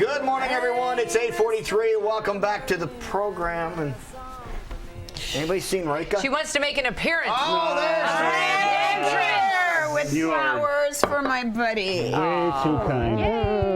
Good morning, everyone. It's 8:43. Welcome back to the program. And anybody seen Rekha? She wants to make an appearance. Oh, there's Here with flowers for my buddy. Way too kind.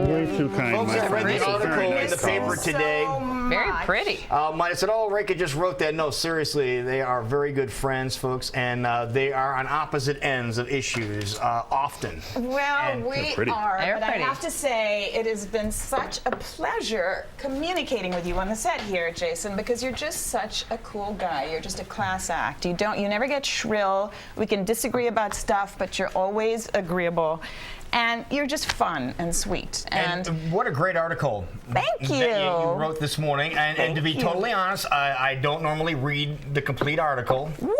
Way too kind, folks. my I read friend. the article Very in nice the paper call. today. Very pretty. I said, oh, Rekha just wrote that. No, seriously, they are very good friends, folks, and they are on opposite ends of issues often. Well, we are, They're but I pretty. have to say it has been such a pleasure communicating with you on the set here, Jason, because you're just such a cool guy. You're just a class act. You never get shrill. We can disagree about stuff, but you're always agreeable. And you're just fun and sweet. And what a great article. Thank you. That you wrote this morning. And to be totally honest, I don't normally read the complete article. What?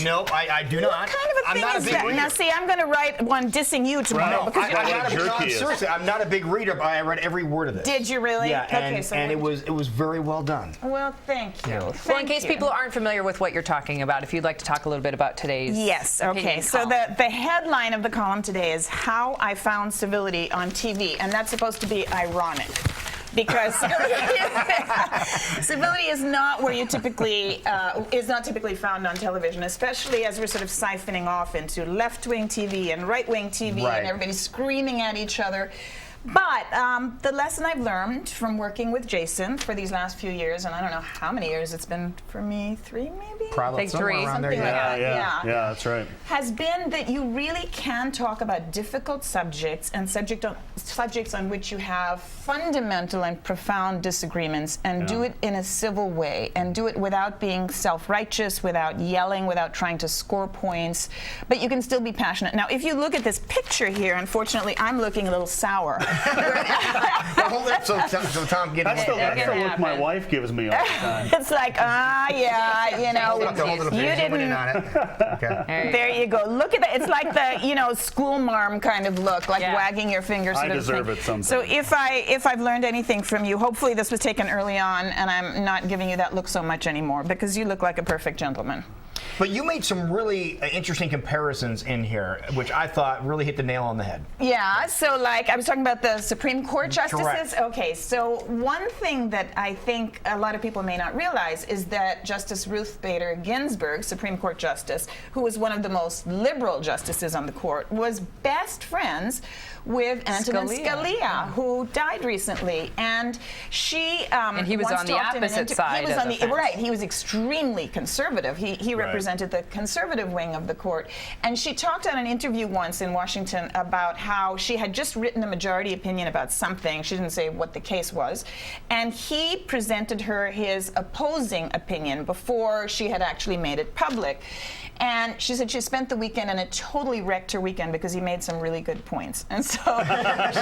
Nope, I do not. What kind of a I'm thing not a is big that? reader. Now, see, I'm going to write one dissing you tomorrow. No, because I'm you're not a jerk he is. seriously, I'm not a big reader, but I read every word of it. Did you really? Yeah, Okay, so and it what was very well done. Well, thank you. Well, in case people aren't familiar with what you're talking about, if you'd like to talk a little bit about today's Yes, okay. opinion So column. the headline of the column today is How I Found Civility on TV, and that's supposed to be ironic. Because civility is not where you typically is not typically found on television, especially as we're sort of siphoning off into left-wing TV and right-wing TV, Right. and everybody's screaming at each other. But the lesson I've learned from working with Jason for these last few years, and I don't know how many years it's been for me, 3 maybe? Probably Like somewhere three. around there. Something like Yeah. that. Yeah, that's right. Has been that you really can talk about difficult subjects and subjects on which you have fundamental and profound disagreements, and do it in a civil way, and do it without being self-righteous, without yelling, without trying to score points, but you can still be passionate. Now, if you look at this picture here, unfortunately, I'm looking a little sour. Well, hold it up so Tom can That's get the, it. that's the look my wife gives me all the time. It's like, yeah, you know, Hold it up, you zoom in didn't. on it. Okay. There you go. Look at that. It's like the, school marm kind of look, like Yeah. wagging your finger sort I of deserve thing. it sometimes. So if I've learned anything from you, hopefully this was taken early on, and I'm not giving you that look so much anymore, because you look like a perfect gentleman. But you made some really interesting comparisons in here, which I thought really hit the nail on the head. Yeah, so like I was talking about the Supreme Court justices. Correct. Okay, so one thing that I think a lot of people may not realize is that Justice Ruth Bader Ginsburg, Supreme Court Justice, who was one of the most liberal justices on the court, was best friends with Antonin Scalia, who died recently, and she And he was once on the talked in an opposite side He was of on the the fence. right. He was extremely conservative. He represented the conservative wing of the court, and she talked on an interview once in Washington about how she had just written a majority opinion about something. She didn't say what the case was, and he presented her his opposing opinion before she had actually made it public. And she said she spent the weekend, and it totally wrecked her weekend because he made some really good points. And so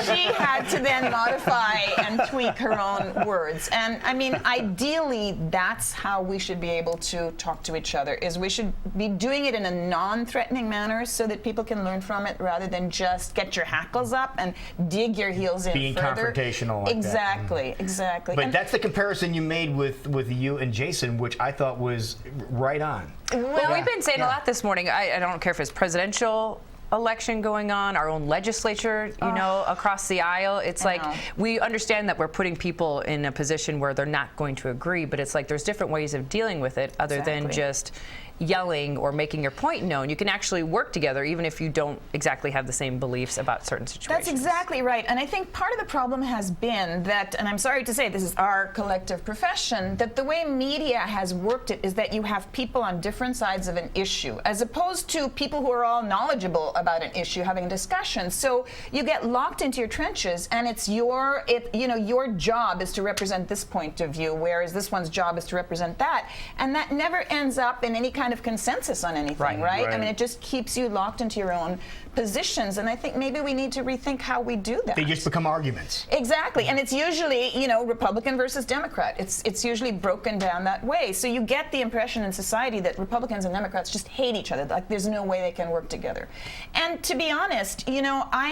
she had to then modify and tweak her own words. And I mean, ideally, that's how we should be able to talk to each other, is we should be doing it in a non-threatening manner so that people can learn from it, rather than just get your hackles up and dig your heels in Being further. confrontational like that. Exactly, exactly. But And- that's the comparison you made with you and Jason, which I thought was right on. Well, we've been saying a lot this morning. I don't care if it's presidential election going on, our own legislature, across the aisle. It's like we understand that we're putting people in a position where they're not going to agree, but it's like there's different ways of dealing with it other than just yelling or making your point known. You can actually work together even if you don't exactly have the same beliefs about certain situations. That's exactly right. And I think part of the problem has been that, and I'm sorry to say this is our collective profession, that the way media has worked it is that you have people on different sides of an issue, as opposed to people who are all knowledgeable about an issue having discussions. So you get locked into your trenches, and it's your job is to represent this point of view, whereas this one's job is to represent that. And that never ends up in any kind of consensus on anything, right? I mean, it just keeps you locked into your own positions, and I think maybe we need to rethink how we do that. They just become arguments. Exactly, and it's usually, Republican versus Democrat. It's usually broken down that way. So you get the impression in society that Republicans and Democrats just hate each other. Like there's no way they can work together. And to be honest, I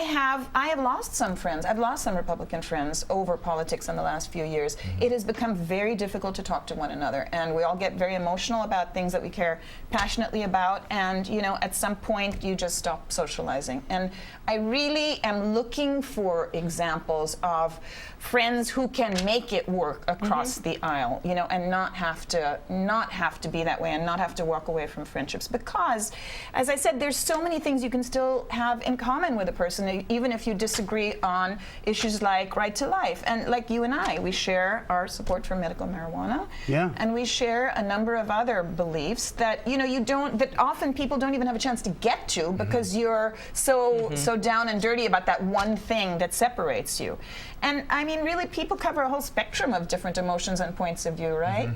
have lost some friends. I've lost some Republican friends over politics in the last few years. It has become very difficult to talk to one another, and we all get very emotional about things that we care passionately about. And at some point, you just stop socializing. socializing. And I really am looking for examples of friends who can make it work across the aisle, you know, and not have to be that way and not have to walk away from friendships. Because, as I said, there's so many things you can still have in common with a person, even if you disagree on issues like right to life. And like you and I, we share our support for medical marijuana. Yeah. And we share a number of other beliefs that, you know, that often people don't even have a chance to get to because you're so down and dirty about that one thing that separates you. And I mean, really, people cover a whole spectrum of different emotions and points of view, right?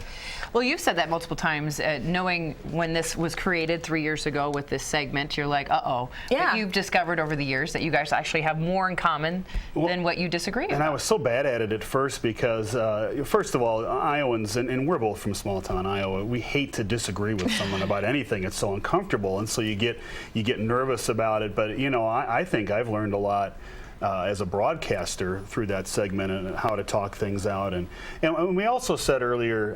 Well, you've said that multiple times, knowing when this was created 3 years ago with this segment, you're like, uh-oh. Yeah. But you've discovered over the years that you guys actually have more in common than what you disagree And about. I was so bad at it at first because, first of all, Iowans, and we're both from small town Iowa, we hate to disagree with someone about anything. It's so uncomfortable, and so you get nervous about it. But you know, I think I've learned a lot as a broadcaster through that segment and how to talk things out. And we also said earlier,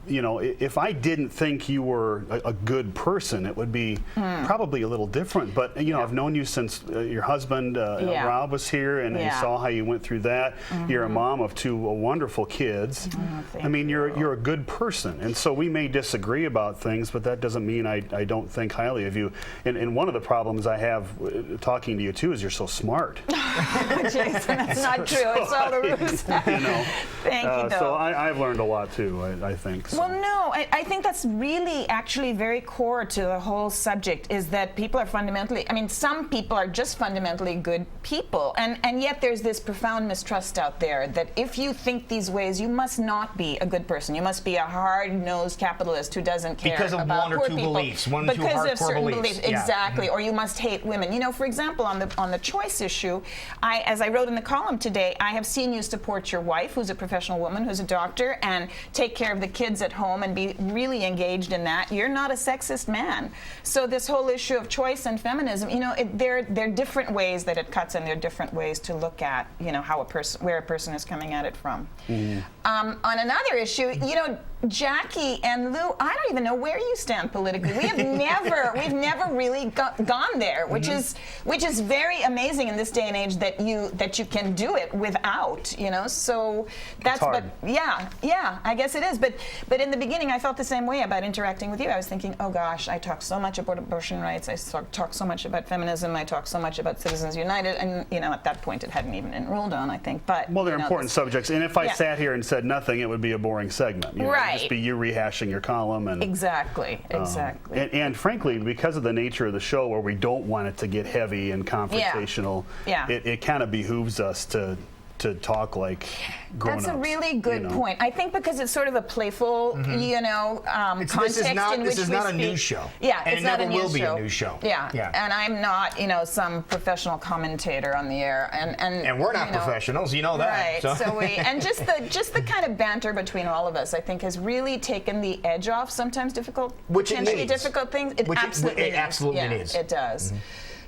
you know, if I didn't think you were a good person, it would be probably a little different. But, you know, I've known you since your husband, Rob, was here, and I saw how you went through that. You're a mom of 2 wonderful kids. I mean, you're a good person. And so we may disagree about things, but that doesn't mean I don't think highly of you. And one of the problems I have talking to you, too, is you're so smart. Jason, that's not true. It's all a ruse. You know, Thank you, though. so I've learned a lot too. I think. So. Well, no, I think that's really actually very core to the whole subject. Is that people are fundamentally? I mean, some people are just fundamentally good people, and yet there's this profound mistrust out there that if you think these ways, you must not be a good person. You must be a hard-nosed capitalist who doesn't care because of about one or poor two people. beliefs, one or two Because of hardcore certain beliefs. Yeah. exactly. Or you must hate women. You know, for example, on the choice issue. As I wrote in the column today, I have seen you support your wife, who's a professional woman, who's a doctor, and take care of the kids at home and be really engaged in that. You're not a sexist man. So this whole issue of choice and feminism, you know, there are different ways that it cuts, and there are different ways to look at, you know, where a person is coming at it from. On another issue, you know, Jackie and Lou, I don't even know where you stand politically. We've never really gone there, which is very amazing in this day and age that you can do it without, you know. So that's hard. But yeah, I guess it is. But in the beginning, I felt the same way about interacting with you. I was thinking, oh gosh, I talk so much about abortion rights. I talk so much about feminism. I talk so much about Citizens United, and you know, at that point, it hadn't even enrolled on, I think. But well, they're you know, important subjects, and if I sat here and said nothing, it would be a boring segment. You know, Right. It'd just be you rehashing your column and Exactly. and frankly, because of the nature of the show, where we don't want it to get heavy and confrontational, it kind of behooves us to talk like grown-ups. That's a really good you know? point. I think because it's sort of a playful, you know, context This is not, in which this is we not a speak. news show. Yeah, and it's it not never a news will be show. a news show. Yeah. Yeah. And I'm not, you know, some professional commentator on the air. And we're not you know, professionals, you know that. Right. So and just the kind of banter between all of us, I think, has really taken the edge off sometimes potentially difficult things. It absolutely needs. It does.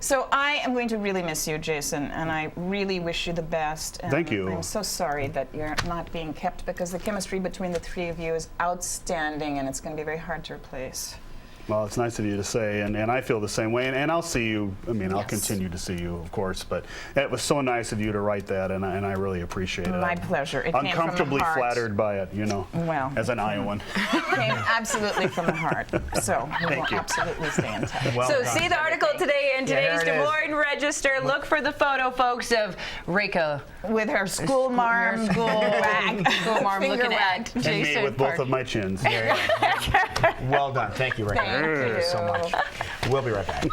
So I am going to really miss you, Jason, and I really wish you the best. And Thank you. I'm so sorry that you're not being kept, because the chemistry between the three of you is outstanding, and it's going to be very hard to replace. Well, it's nice of you to say, and I feel the same way, and I'll see you. I mean, I'll Yes. continue to see you, of course, but it was so nice of you to write that, and I really appreciate it. My I'm pleasure. It came from the uncomfortably heart. flattered by it, you know, Well, as an Iowan. Came absolutely from the heart. So we will you. absolutely stay in touch. Well So done. see the article today in today's here it Des is. Moines Register. Look for the photo, folks, of Rekha. With her school marm, School marm finger looking wag. at And me Jason with both Park. of my chins. Well done. Thank you, Rekha. Thank you. So much. We'll be right back.